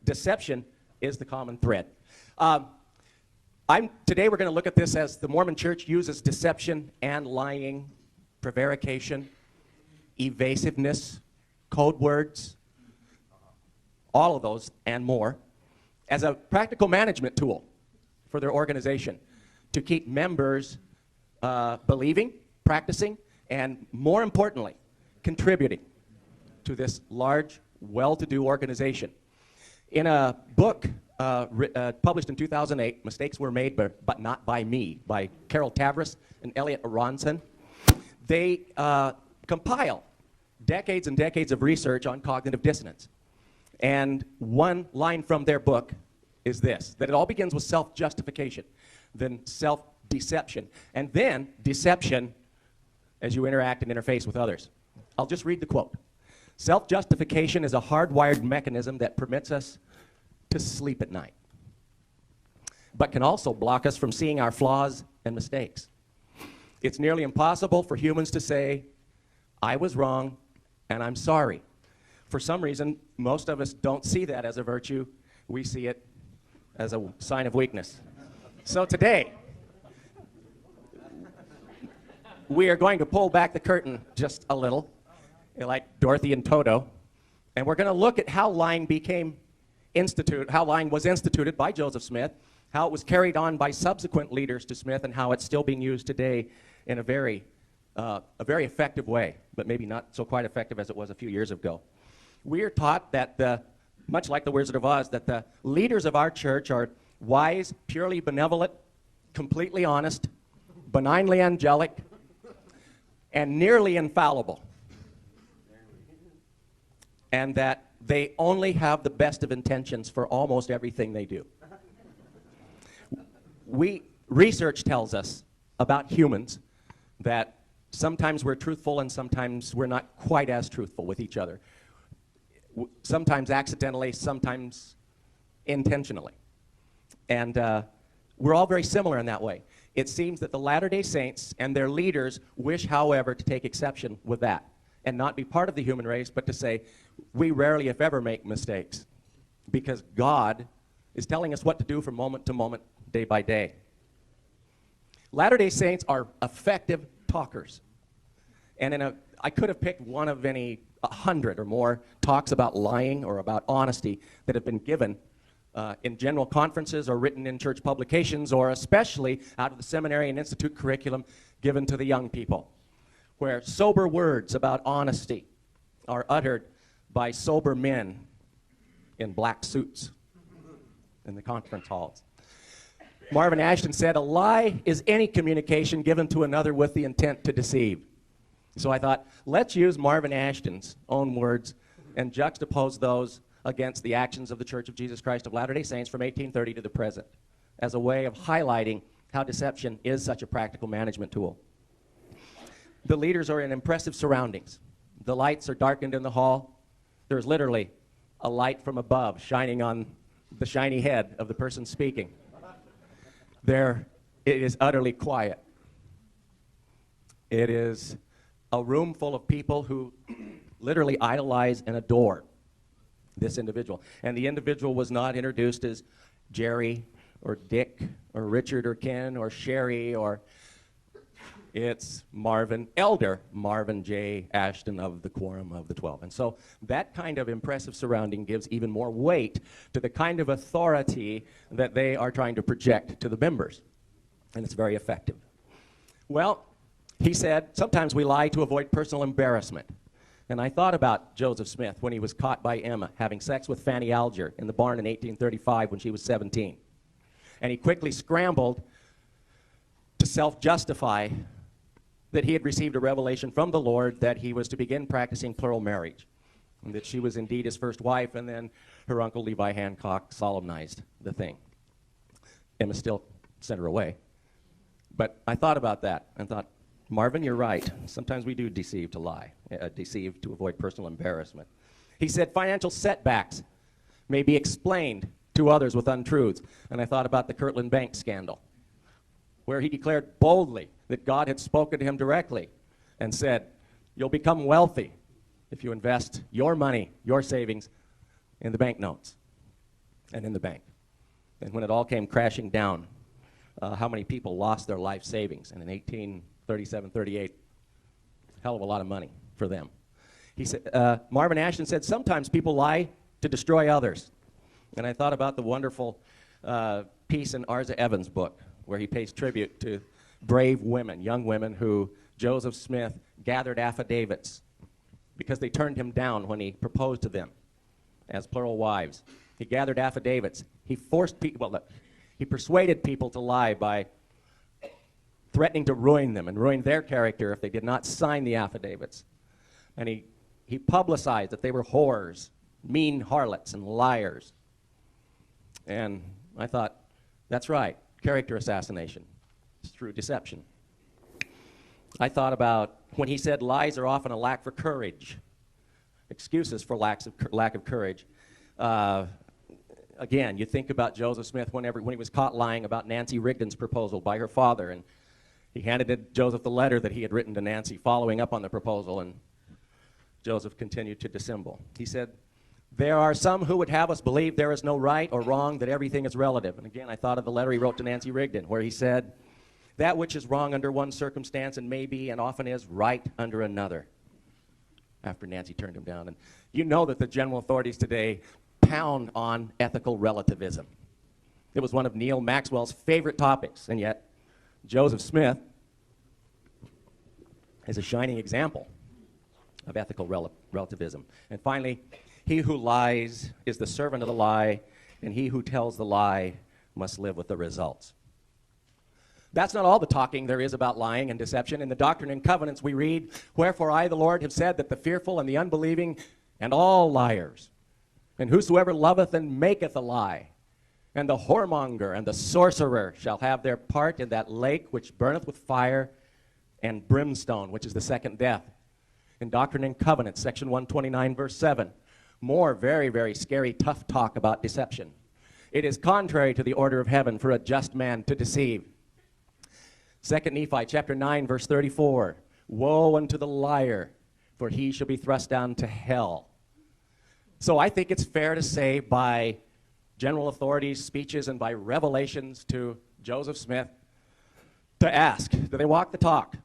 deception is the common thread. Today we're going to look at this as the Mormon Church uses deception and lying, prevarication, evasiveness, code words, all of those and more, as a practical management tool for their organization to keep members believing, practicing, and more importantly, contributing to this large, well-to-do organization. In a book published in 2008, Mistakes Were Made, but Not by Me, by Carol Tavris and Elliot Aronson, they compile decades and decades of research on cognitive dissonance. And one line from their book is this, that it all begins with self-justification, then self-deception, and then deception as you interact and interface with others. I'll just read the quote. Self-justification is a hardwired mechanism that permits us to sleep at night, but can also block us from seeing our flaws and mistakes. It's nearly impossible for humans to say, I was wrong and I'm sorry. For some reason, most of us don't see that as a virtue. We see it as a sign of weakness. So today, we are going to pull back the curtain just a little, like Dorothy and Toto, and we're going to look at how lying was instituted by Joseph Smith, how it was carried on by subsequent leaders to Smith, and how it's still being used today in a very effective way, but maybe not so quite effective as it was a few years ago. We are taught that, much like the Wizard of Oz, that the leaders of our church are wise, purely benevolent, completely honest, benignly angelic, and nearly infallible. And that they only have the best of intentions for almost everything they do. Research tells us about humans that sometimes we're truthful and sometimes we're not quite as truthful with each other. Sometimes accidentally, sometimes intentionally. And we're all very similar in that way. It seems that the Latter-day Saints and their leaders wish, however, to take exception with that and not be part of the human race, but to say, we rarely, if ever, make mistakes because God is telling us what to do from moment to moment, day by day. Latter-day Saints are effective talkers. And I could have picked one of 100 or more talks about lying or about honesty that have been given in general conferences or written in church publications, or especially out of the seminary and institute curriculum given to the young people, where sober words about honesty are uttered by sober men in black suits in the conference halls. Marvin Ashton said, a lie is any communication given to another with the intent to deceive. So I thought, let's use Marvin Ashton's own words and juxtapose those against the actions of the Church of Jesus Christ of Latter-day Saints from 1830 to the present as a way of highlighting how deception is such a practical management tool. The leaders are in impressive surroundings. The lights are darkened in the hall. There's literally a light from above shining on the shiny head of the person speaking. It is utterly quiet. It is a room full of people who literally idolize and adore this individual. And the individual was not introduced as Jerry or Dick or Richard or Ken or Sherry, or it's Marvin, Elder Marvin J. Ashton of the Quorum of the 12. And so that kind of impressive surrounding gives even more weight to the kind of authority that they are trying to project to the members. And it's very effective. Well, he said, sometimes we lie to avoid personal embarrassment. And I thought about Joseph Smith when he was caught by Emma having sex with Fanny Alger in the barn in 1835 when she was 17. And he quickly scrambled to self-justify that he had received a revelation from the Lord that he was to begin practicing plural marriage, and that she was indeed his first wife, and then her uncle Levi Hancock solemnized the thing. Emma still sent her away. But I thought about that and thought, Marvin, you're right. Sometimes we do deceive to lie, deceive to avoid personal embarrassment. He said financial setbacks may be explained to others with untruths. And I thought about the Kirtland Bank scandal, where he declared boldly that God had spoken to him directly and said, you'll become wealthy if you invest your money, your savings, in the banknotes. and in the bank. And when it all came crashing down, how many people lost their life savings? And in 1837, 38, hell of a lot of money for them. He said, Marvin Ashton said, sometimes people lie to destroy others. And I thought about the wonderful piece in Arza Evans' book, where he pays tribute to brave women, young women who Joseph Smith gathered affidavits because they turned him down when he proposed to them as plural wives. He gathered affidavits. He forced people, well, he persuaded people to lie by threatening to ruin them and ruin their character if they did not sign the affidavits. And he publicized that they were whores, mean harlots, and liars. And I thought, that's right, character assassination. It's through deception. I thought about when he said lies are often a lack for courage, excuses for lack of courage. Again, you think about Joseph Smith when he was caught lying about Nancy Rigdon's proposal by her father, and he handed Joseph the letter that he had written to Nancy following up on the proposal, and Joseph continued to dissemble. He said, there are some who would have us believe there is no right or wrong, that everything is relative. And again, I thought of the letter he wrote to Nancy Rigdon, where he said, that which is wrong under one circumstance and may be and often is right under another, after Nancy turned him down. And you know that the general authorities today pound on ethical relativism. It was one of Neil Maxwell's favorite topics, and yet Joseph Smith is a shining example of ethical relativism. And finally, he who lies is the servant of the lie, and he who tells the lie must live with the results. That's not all the talking there is about lying and deception. In the Doctrine and Covenants we read, wherefore I, the Lord, have said that the fearful and the unbelieving and all liars, and whosoever loveth and maketh a lie, and the whoremonger and the sorcerer shall have their part in that lake which burneth with fire and brimstone, which is the second death. In Doctrine and Covenants, section 129, verse 7, more very, very scary, tough talk about deception. It is contrary to the order of heaven for a just man to deceive. 2 Nephi chapter 9, verse 34, woe unto the liar, for he shall be thrust down to hell. So I think it's fair to say by general authorities' speeches and by revelations to Joseph Smith to ask, do they walk the talk?